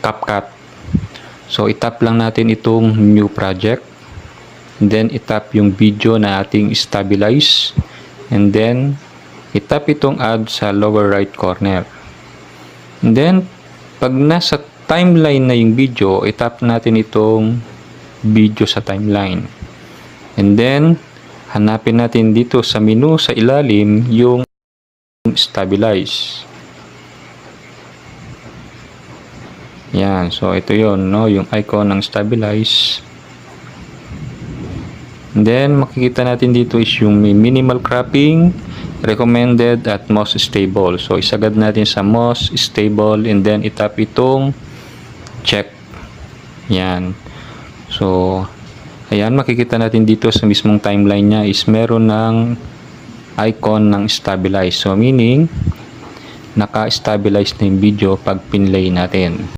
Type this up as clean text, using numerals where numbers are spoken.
CapCut. So itap lang natin itong new project, and then itap yung video na ating stabilize, and then itap itong add sa lower right corner. And then pag nasa timeline na yung video, itap natin itong video sa timeline, and then hanapin natin dito sa menu sa ilalim yung stabilize. Yan, so ito yon, no, yung icon ng stabilize. And then makikita natin dito is yung minimal cropping, recommended at most stable. So isagad natin sa most stable, and then itap itong check. Yan. So ayan, makikita natin dito sa mismong timeline niya is meron ng icon ng stabilize. So meaning naka-stabilize na yung video pag pinlay natin.